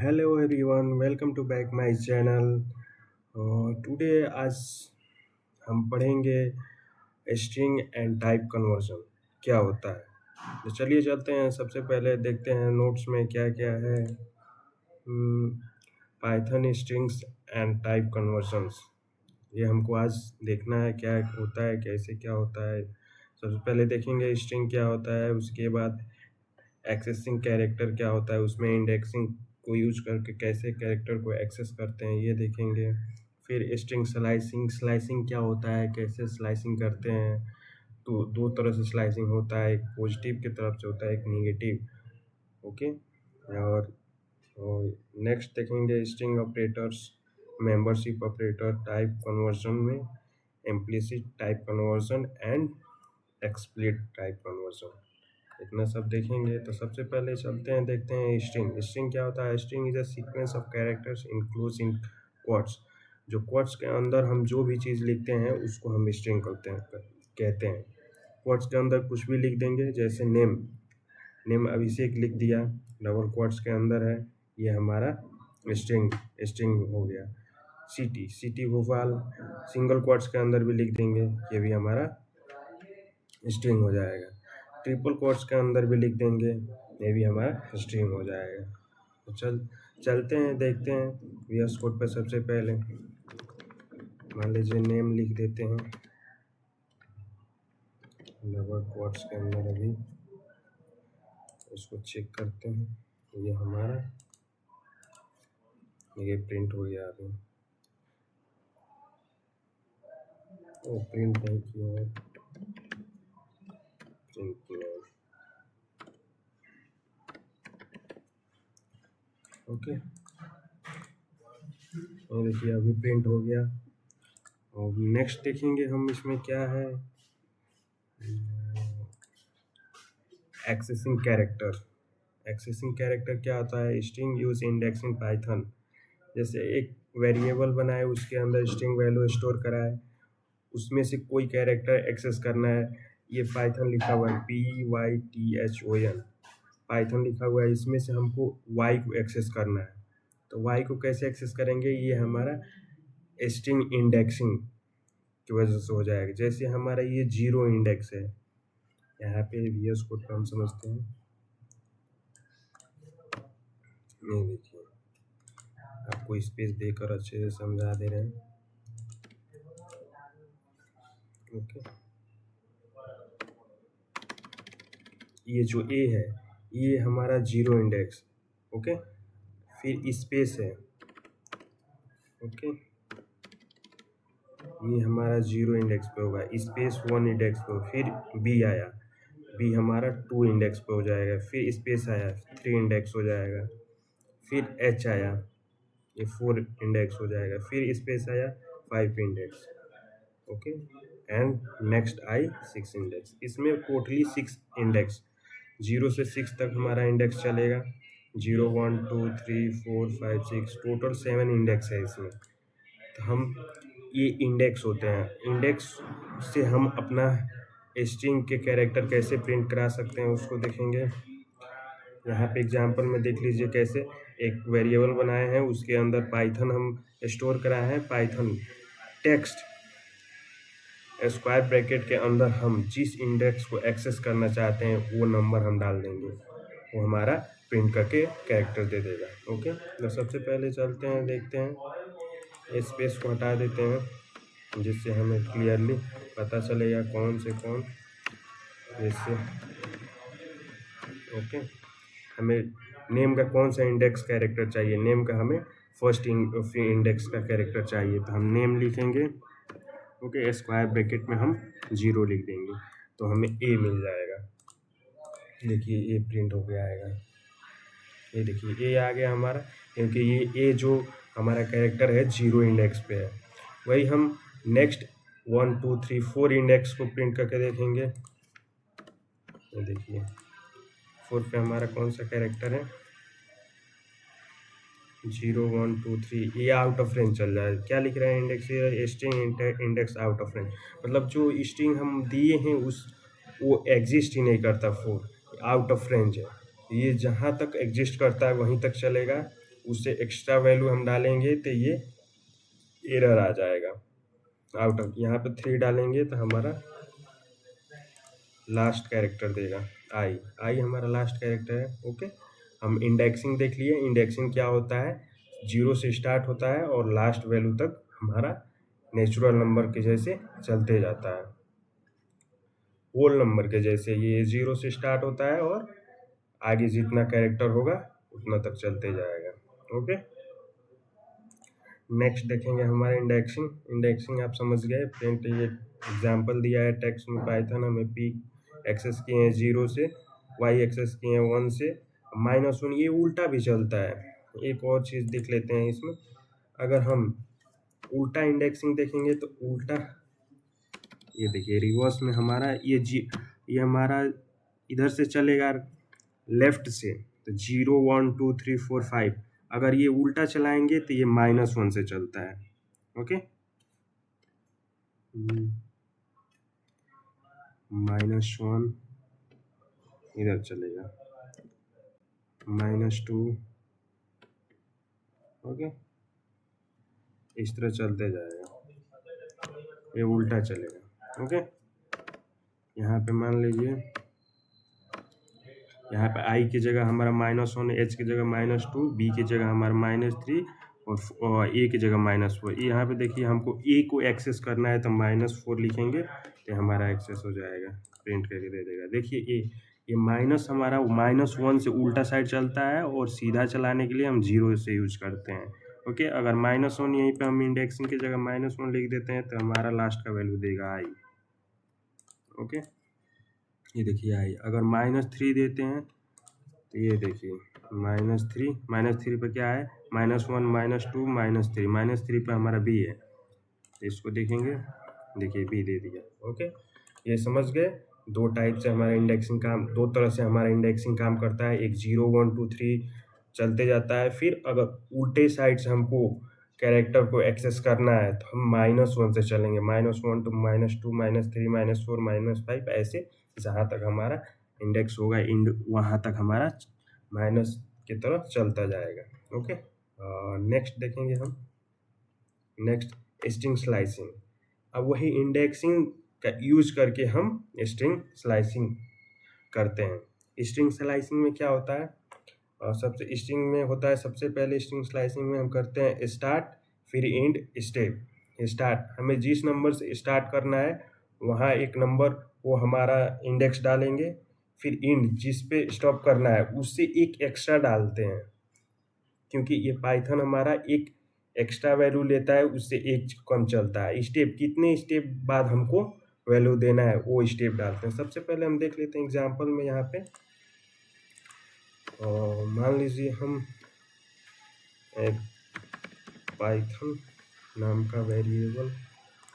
Hello everyone, welcome to back my channel. Today आज हम पढ़ेंगे स्ट्रिंग एंड टाइप कन्वर्जन क्या होता है। तो चलिए चलते हैं। सबसे पहले देखते हैं नोट्स में क्या क्या है। Python strings and type convergence, ये हमको आज देखना है क्या होता है, कैसे क्या होता है। सबसे पहले देखेंगे स्ट्रिंग क्या होता है, उसके बाद एक्सेसिंग कैरेक्टर क्या होता है, उसमें इंडेक्सिंग को यूज करके कैसे कैरेक्टर को एक्सेस करते हैं ये देखेंगे। फिर स्ट्रिंग स्लाइसिंग, स्लाइसिंग क्या होता है, कैसे स्लाइसिंग करते हैं। तो दो तरह से स्लाइसिंग होता है, एक पॉजिटिव की तरफ से होता है, एक नेगेटिव। ओके। और नेक्स्ट देखेंगे string operators, membership operator, type conversion में implicit type conversion and explicit type conversion, इतना सब देखेंगे। तो सबसे पहले चलते हैं, देखते हैं स्ट्रिंग। स्ट्रिंग क्या होता है। String is a sequence of characters includes in quotes. जो क्वोट्स के अंदर हम जो भी चीज़ लिखते हैं उसको हम स्ट्रिंग कहते हैं। क्वोट्स के अंदर कुछ भी लिख देंगे, जैसे नेम अभिषेक लिख दिया, डबल क्वोट्स के अंदर है, ये हमारा स्ट्रिंग हो गया। सिटी भोपाल सिंगल क्वोट्स के अंदर भी लिख देंगे, ये भी हमारा स्ट्रिंग हो जाएगा। ट्रिपल कोट्स के अंदर भी लिख देंगे, ये भी हमारा स्ट्रिंग हो जाएगा। तो चलते हैं, देखते हैं वीएस कोड पर। सबसे पहले मान लीजिए नेम लिख देते हैं डबल कोट्स के अंदर, अभी इसको चेक करते हैं, ये हमारा ये प्रिंट हो गया। अभी वो प्रिंट नहीं किया है, प्रिंट किया है। ओके, और देखिए अभी प्रिंट हो गया। और नेक्स्ट देखेंगे हम इसमें क्या है, एक्सेसिंग कैरेक्टर। एक्सेसिंग कैरेक्टर क्या होता है। String use index in Python. जैसे एक वेरिएबल बनाए, उसके अंदर स्ट्रिंग वैल्यू स्टोर करा है, उसमें से कोई कैरेक्टर एक्सेस करना है। ये पाइथन लिखा हुआ है, PYTHON पाइथन लिखा हुआ है, इसमें से हमको y को एक्सेस करना है। तो y को कैसे एक्सेस करेंगे, ये हमारा स्ट्रिंग इंडेक्सिंग की वजह से हो जाएगा। जैसे हमारा ये 0 इंडेक्स है, यहाँ पे VS कोड हम समझते हैं। नहीं, देखिए आपको स्पेस देकर अच्छे से समझा दे रहे हैं। ओके, ये जो A है, ये हमारा 0 इंडेक्स। ओके, फिर स्पेस है। ओके, ये हमारा 0 इंडेक्स पे होगा, स्पेस 1 इंडेक्स पे, फिर B आया, B हमारा 2 इंडेक्स पे हो जाएगा, फिर स्पेस आया 3 इंडेक्स हो जाएगा, फिर H आया, ये 4 इंडेक्स हो जाएगा, फिर स्पेस आया 5 index. Okay, and next I 6 index. इसमें टोटली 6 इंडेक्स, 0 से 6 तक हमारा इंडेक्स चलेगा। 0 1 2 3 4 5 6 टोटल 7 इंडेक्स है इसमें। तो हम ये इंडेक्स होते हैं, इंडेक्स से हम अपना स्ट्रिंग के कैरेक्टर कैसे प्रिंट करा सकते हैं उसको देखेंगे। यहाँ पे एग्जांपल में देख लीजिए कैसे एक वेरिएबल बनाए हैं, उसके अंदर पाइथन हम स्टोर कराए हैं। पाइथन टेक्स्ट स्क्वायर ब्रैकेट के अंदर हम जिस इंडेक्स को एक्सेस करना चाहते हैं वो नंबर हम डाल देंगे, वो हमारा प्रिंट करके कैरेक्टर दे देगा। ओके, तो सबसे पहले चलते हैं, देखते हैं, स्पेस को हटा देते हैं जिससे हमें क्लियरली पता चलेगा कौन से कौन जैसे। ओके, हमें नेम का कौन सा इंडेक्स कैरेक्टर चाहिए, नेम का हमें फर्स्ट इंडेक्स का कैरेक्टर चाहिए, तो हम नेम लिखेंगे। ओके, स्क्वायर ब्रैकेट में हम 0 लिख देंगे, तो हमें A मिल जाएगा। देखिए A प्रिंट हो गया आएगा, ये देखिए A आ गया हमारा, क्योंकि ये A जो हमारा कैरेक्टर है 0 इंडेक्स पे है। वही हम नेक्स्ट 1 2 3 4 इंडेक्स को प्रिंट करके देखेंगे। ये देखिए 4 पे हमारा कौन सा कैरेक्टर है, 0 1 2 3, ये आउट ऑफ रेंज चल रहा है। क्या लिख रहा है index, string index out of range, मतलब जो स्ट्रिंग हम दिए हैं वो एग्जिस्ट ही नहीं करता, 4 आउट ऑफ रेंज है। ये जहाँ तक एग्जिस्ट करता है वहीं तक चलेगा, उससे एक्स्ट्रा वैल्यू हम डालेंगे तो ये एरर आ जाएगा। आउट ऑफ यहाँ पे 3 डालेंगे तो हमारा लास्ट कैरेक्टर देगा आई। आई हमारा लास्ट कैरेक्टर है। ओके, हम इंडेक्सिंग देख लिए। इंडेक्सिंग क्या होता है, 0 से स्टार्ट होता है और लास्ट वैल्यू तक हमारा नेचुरल नंबर के जैसे चलते जाता है, होल नंबर के जैसे। ये 0 से स्टार्ट होता है और आगे जितना कैरेक्टर होगा उतना तक चलते जाएगा। ओके, नेक्स्ट देखेंगे हमारा इंडेक्सिंग। इंडेक्सिंग आप समझ गए, प्रिंट ये एग्जांपल दिया है टेक्स्ट में, पाइथन हमें पी एक्सेस किए हैं 0 से, वाई एक्सेस किए हैं 1 से, -1 ये उल्टा भी चलता है। एक और चीज़ देख लेते हैं इसमें, अगर हम उल्टा इंडेक्सिंग देखेंगे तो उल्टा ये देखिए रिवर्स में हमारा ये हमारा इधर से चलेगा लेफ्ट से, तो 0 1 2 3 4 5। अगर ये उल्टा चलाएंगे तो ये -1 से चलता है। ओके, -1 इधर चलेगा, -2। ओके, इस तरह चलते जाएगा, ये उल्टा चलेगा। ओके, यहाँ पे मान लीजिए यहाँ पे आई की जगह हमारा -1, एच की जगह -2, बी की जगह हमारा -3 और ए की जगह -4। यहाँ पे देखिए हमको ए को एक्सेस करना है तो -4 लिखेंगे तो हमारा एक्सेस हो जाएगा, प्रिंट करके दे देगा। देखिए ये माइनस हमारा -1 से उल्टा साइड चलता है और सीधा चलाने के लिए हम 0 से यूज करते हैं। ओके, अगर -1 यहीं पे हम इंडेक्सिंग की जगह -1 लिख देते हैं तो हमारा लास्ट का वैल्यू देगा आई। ओके, ये देखिए आई। अगर -3 देते हैं तो ये देखिए -3 पे क्या है, -1 -2 -3 -3 पे हमारा बी है, तो इसको देखेंगे, देखिए बी दे दिया। ओके, ये समझ गए। दो टाइप से हमारा इंडेक्सिंग काम, दो तरह से हमारा इंडेक्सिंग काम करता है। एक 0 1 2 3 चलते जाता है, फिर अगर उल्टे साइड से हमको कैरेक्टर को एक्सेस करना है तो हम -1 से चलेंगे, -1 to -2 -3 -4 -5 ऐसे जहाँ तक हमारा इंडेक्स होगा वहाँ तक हमारा माइनस की तरफ चलता जाएगा। ओके, नेक्स्ट देखेंगे हम, नेक्स्ट स्ट्रिंग स्लाइसिंग। अब वही इंडेक्सिंग का यूज करके हम स्ट्रिंग स्लाइसिंग करते हैं। स्ट्रिंग स्लाइसिंग में क्या होता है, सबसे स्ट्रिंग में होता है, सबसे पहले स्ट्रिंग स्लाइसिंग में हम करते हैं स्टार्ट फिर एंड स्टेप। स्टार्ट हमें जिस नंबर से स्टार्ट करना है वहाँ एक नंबर वो हमारा इंडेक्स डालेंगे, फिर एंड जिस पे स्टॉप करना है उससे एक एक्स्ट्रा डालते हैं, क्योंकि ये पाइथन हमारा एक एक्स्ट्रा वैल्यू लेता है, उससे एक कम चलता है। स्टेप कितने स्टेप बाद हमको वैल्यू देना है वो स्टेप डालते हैं। सबसे पहले हम देख लेते हैं एग्जांपल में, यहाँ पे मान लीजिए हम एक पाइथन नाम का वेरिएबल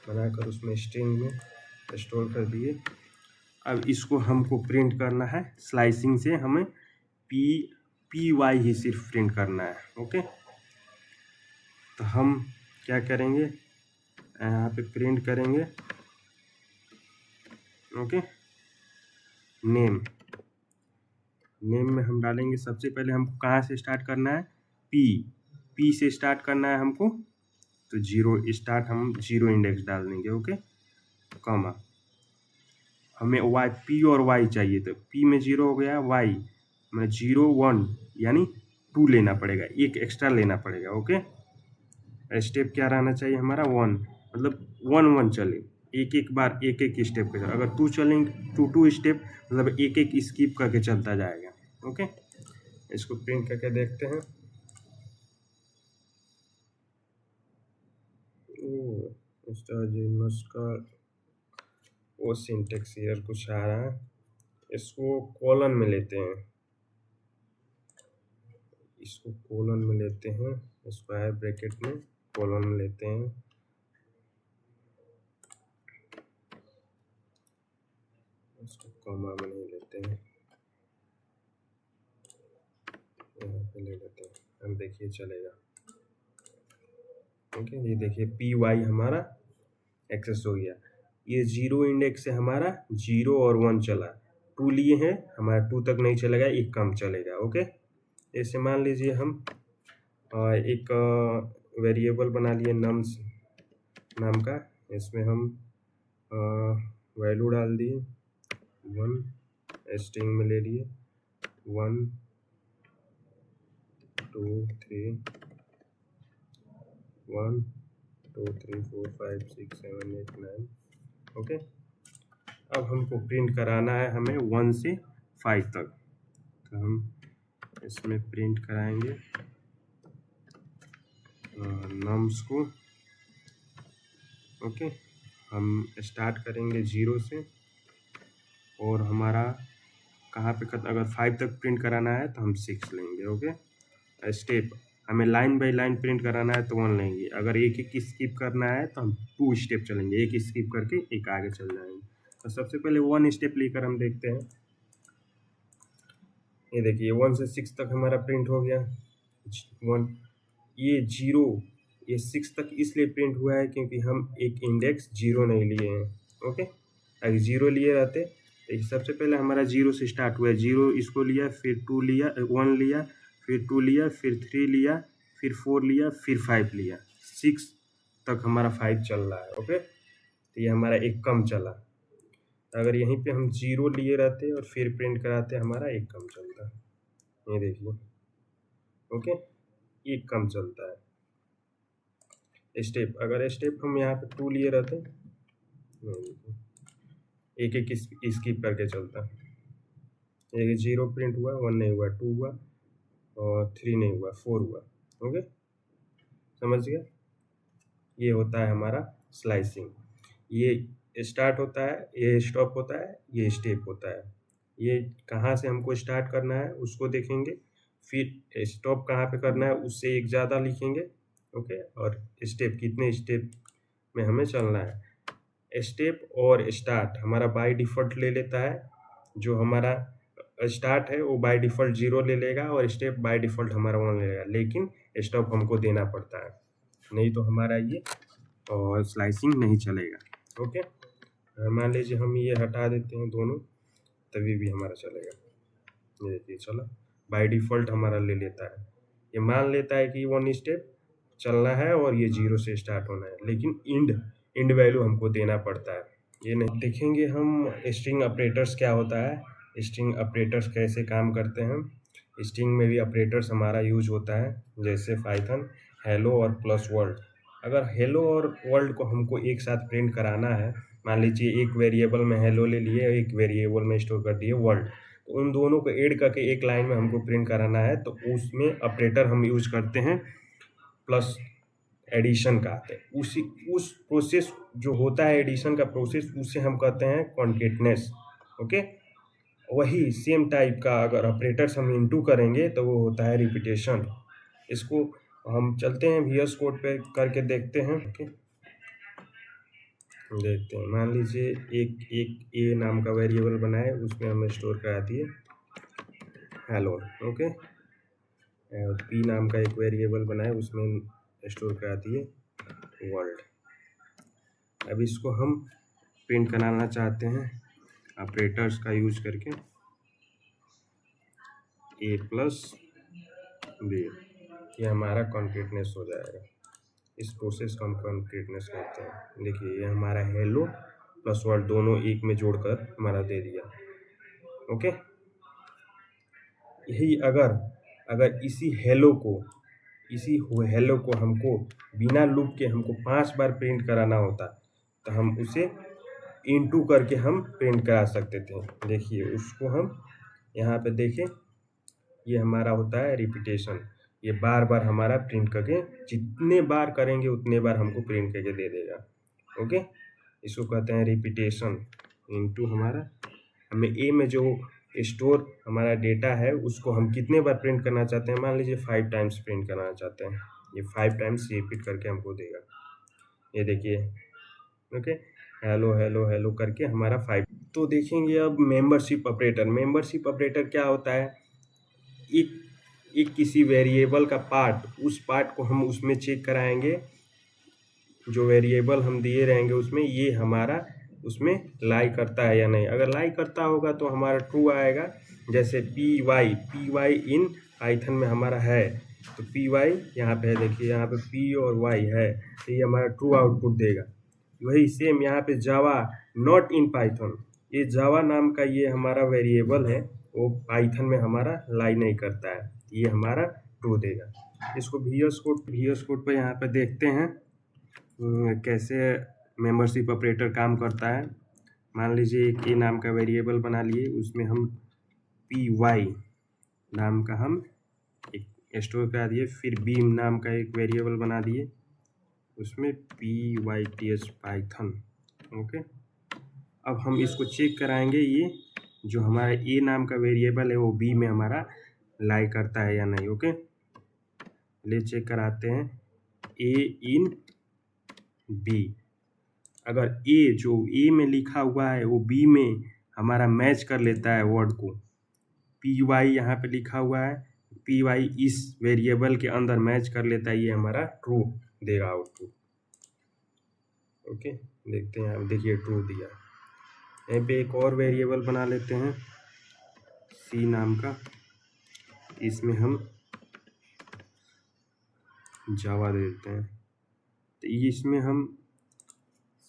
बनाकर उसमें स्ट्रिंग में स्टोर कर दिए। अब इसको हमको प्रिंट करना है स्लाइसिंग से, हमें पी वाई ही सिर्फ प्रिंट करना है। ओके, तो हम क्या करेंगे, यहाँ पे प्रिंट करेंगे ओके नेम में हम डालेंगे, सबसे पहले हमको कहाँ से स्टार्ट करना है, पी से स्टार्ट करना है हमको, तो 0 स्टार्ट हम 0 इंडेक्स डाल देंगे। ओके, कॉमा, हमें वाई पी और वाई चाहिए, तो पी में 0 हो गया, वाई में 0 1 यानी 2 लेना पड़ेगा, एक एक्स्ट्रा लेना पड़ेगा। ओके, स्टेप क्या रहना चाहिए हमारा 1, मतलब 1 1 चले, एक बार एक स्टेप का। अगर 2 चलेंगे 2 स्टेप, मतलब एक स्किप करके चलता जाएगा। ओके, इसको प्रिंट करके देखते हैं। इसका वो सिंटेक्स एरर कुछ आ रहा है, इसको कॉलन में लेते हैं, इसको कॉलन में लेते हैं, स्क्वायर ब्रैकेट में कॉलन में लेते हैं। इसको कॉमा में नहीं लेते हैं, यहाँ पे ले लेते हैं हम, देखिए चलेगा। ओके, ये देखिए पी वाई हमारा एक्सेस हो गया। ये 0 इंडेक्स से हमारा 0 और 1 चला, 2 लिए हैं, हमारा 2 तक नहीं चलेगा, एक कम चलेगा। ओके, जैसे मान लीजिए हम एक वेरिएबल बना लिए नम्स नाम का, इसमें हम वैल्यू डाल दिए 1, स्ट्रिंग में ले लिए 1 2 3 1 2 3 4 5 6 7 8 9। ओके, अब हमको प्रिंट कराना है हमें 1 से 5 तक, तो हम इसमें प्रिंट कराएंगे नम्स को। ओके, हम स्टार्ट करेंगे 0 से और हमारा कहाँ पे अगर 5 तक प्रिंट कराना है तो हम 6 लेंगे। ओके, स्टेप हमें लाइन बाय लाइन प्रिंट कराना है तो 1 लेंगे, अगर एक एक स्किप करना है तो हम 2 स्टेप चलेंगे, एक स्किप करके एक आगे चल जाएंगे। तो सबसे पहले 1 स्टेप लेकर हम देखते हैं। ये देखिए 1 से 6 तक हमारा प्रिंट हो गया 1, ये 0 ये 6 तक इसलिए प्रिंट हुआ है क्योंकि हम एक इंडेक्स 0 नहीं लिए हैं। ओके, अगर 0 लिए रहते तो सबसे पहले हमारा 0 से स्टार्ट हुआ है, 0 इसको लिया, फिर 2 लिया, 1 लिया, फिर 2 लिया, फिर 3 लिया, फिर 4 लिया, फिर 5 लिया, 6 तक हमारा 5 चल रहा है। ओके, तो ये हमारा एक कम चला। अगर यहीं पे हम 0 लिए रहते और फिर प्रिंट कराते हमारा एक कम चलता। ये देखिए, ओके, एक कम चलता है स्टेप। अगर स्टेप हम यहाँ पे 2 लिए रहते, एक एक स्किप करके चलता। एक 0 प्रिंट हुआ, 1 नहीं हुआ, 2 हुआ और 3 नहीं हुआ, 4 हुआ। ओके, समझ गया? ये होता है हमारा स्लाइसिंग। ये स्टार्ट होता है, ये स्टॉप होता है, ये स्टेप होता है। ये कहाँ से हमको स्टार्ट करना है उसको देखेंगे, फिर स्टॉप कहाँ पे करना है उससे एक ज़्यादा लिखेंगे। ओके, और स्टेप कितने स्टेप में हमें चलना है। स्टेप और स्टार्ट हमारा बाय डिफ़ॉल्ट ले लेता है, जो हमारा स्टार्ट है वो बाय डिफ़ॉल्ट 0 ले लेगा और स्टेप बाय डिफ़ॉल्ट हमारा 1 ले लेगा, लेकिन स्टॉप हमको देना पड़ता है, नहीं तो हमारा ये और स्लाइसिंग नहीं चलेगा। ओके, मान लीजिए हम ये हटा देते हैं दोनों, तभी भी हमारा चलेगा। ये देखिए चला, बाय डिफ़ॉल्ट हमारा ले लेता है, ये मान लेता है कि 1 स्टेप चलना है और ये 0 से स्टार्ट होना है, लेकिन इंड वैल्यू हमको देना पड़ता है। ये नहीं देखेंगे हम स्ट्रिंग ऑपरेटर्स क्या होता है, स्ट्रिंग ऑपरेटर्स कैसे काम करते हैं। स्ट्रिंग में भी ऑपरेटर्स हमारा यूज होता है, जैसे पाइथन हेलो और प्लस वर्ल्ड। अगर हेलो और वर्ल्ड को हमको एक साथ प्रिंट कराना है, मान लीजिए एक वेरिएबल में हेलो ले लिए, एक वेरिएबल में स्टोर कर दिए वर्ल्ड, तो उन दोनों को ऐड करके एक लाइन में हमको प्रिंट कराना है, तो उसमें ऑपरेटर हम यूज करते हैं प्लस एडिशन का आते हैं। उस प्रोसेस जो होता है एडिशन का प्रोसेस, उसे हम कहते हैं कॉन्केटनेस। ओके, वही सेम टाइप का अगर ऑपरेटर्स हम इनटू करेंगे तो वो होता है रिपीटेशन। इसको हम चलते हैं VS कोड पे करके देखते हैं। ओके, देखते हैं, मान लीजिए एक ए नाम का वेरिएबल बनाए, उसमें हमें स्टोर करा दिए हेलो। ओके, पी नाम का एक वेरिएबल बनाए, उसमें स्टोर करा दिए वर्ल्ड। अब इसको हम प्रिंट कराना चाहते हैं ऑपरेटर्स का यूज करके, ए प्लस बी, ये हमारा कॉन्केटनेस हो जाएगा। इस प्रोसेस को हम कॉन्केटनेस कहते हैं। देखिए ये हमारा हेलो प्लस वर्ल्ड दोनों एक में जोड़कर हमारा दे दिया। ओके, यही अगर इसी हेलो को हमको बिना लूप के हमको 5 बार प्रिंट कराना होता, तो हम उसे इनटू करके हम प्रिंट करा सकते थे। देखिए उसको हम यहाँ पे देखें, ये हमारा होता है रिपीटेशन। ये बार बार हमारा प्रिंट करके, जितने बार करेंगे उतने बार हमको प्रिंट करके दे देगा। ओके, इसको कहते हैं रिपीटेशन। इनटू हमारा हमें ए में जो स्टोर हमारा डेटा है उसको हम कितने बार प्रिंट करना चाहते हैं, मान लीजिए 5 टाइम्स प्रिंट करना चाहते हैं, ये 5 टाइम्स रिपीट करके हमको देगा। ये देखिए, ओके, हेलो हेलो हेलो करके हमारा 5। तो देखेंगे अब मेंबरशिप ऑपरेटर क्या होता है, एक किसी वेरिएबल का पार्ट, उस पार्ट को हम उसमें चेक कराएंगे, जो वेरिएबल हम दिए रहेंगे उसमें ये हमारा उसमें लाई करता है या नहीं। अगर लाई करता होगा तो हमारा ट्रू आएगा, जैसे पी वाई इन पाइथन में हमारा है तो पी वाई यहाँ पे है, देखिए यहाँ पे पी और वाई है, तो ये हमारा ट्रू आउटपुट देगा। वही सेम यहाँ पे जावा नॉट इन पाइथन, ये जावा नाम का ये हमारा वेरिएबल है, वो पाइथन में हमारा लाई नहीं करता है, ये हमारा ट्रू देगा। इसको वीएस कोड पे यहाँ पे देखते हैं कैसे मेंबरशिप ऑपरेटर काम करता है। मान लीजिए एक ए नाम का वेरिएबल बना लिए, उसमें हम पी वाई नाम का हम एक स्टोर करा दिए, फिर बीम नाम का एक वेरिएबल बना दिए, उसमें pyth पाइथन। ओके, अब हम इसको चेक कराएंगे, ये जो हमारा ए नाम का वेरिएबल है वो बी में हमारा लाई करता है या नहीं। ओके, ले चेक कराते हैं ए इन बी। अगर ए जो ए में लिखा हुआ है वो बी में हमारा मैच कर लेता है वर्ड को, पी वाई यहाँ पे लिखा हुआ है, पी वाई इस वेरिएबल के अंदर मैच कर लेता है, ये हमारा ट्रू देगा आउटपुट। ओके, देखते हैं, अब देखिए ट्रू दिया। यहीं पे एक और वेरिएबल बना लेते हैं सी नाम का, इसमें हम जावा दे देते हैं, तो इसमें हम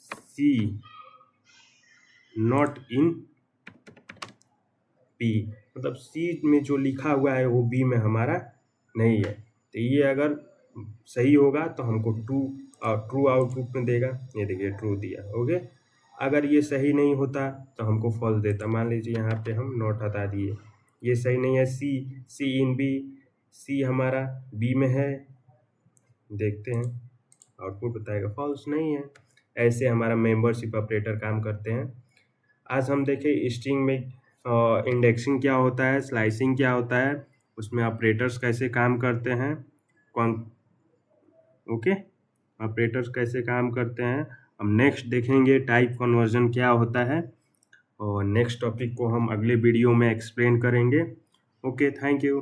सी नॉट इन पी, मतलब सी में जो लिखा हुआ है वो बी में हमारा नहीं है, तो ये अगर सही होगा तो हमको ट्रू आउटपुट में देगा। ये देखिए ट्रू दिया। ओके, अगर ये सही नहीं होता तो हमको फॉल्स देता। मान लीजिए यहाँ पे हम नॉट हटा दिए, ये सही नहीं है, सी इन बी, सी हमारा बी में है, देखते हैं आउटपुट बताएगा फॉल्स नहीं है। ऐसे हमारा मेंबरशिप ऑपरेटर काम करते हैं। आज हम देखें स्ट्रिंग में इंडेक्सिंग क्या होता है, स्लाइसिंग क्या होता है, उसमें ऑपरेटर्स कैसे काम करते हैं, ओके, ऑपरेटर्स कैसे काम करते हैं। हम नेक्स्ट देखेंगे टाइप कन्वर्जन क्या होता है, और नेक्स्ट टॉपिक को हम अगले वीडियो में एक्सप्लेन करेंगे। Okay, thank you.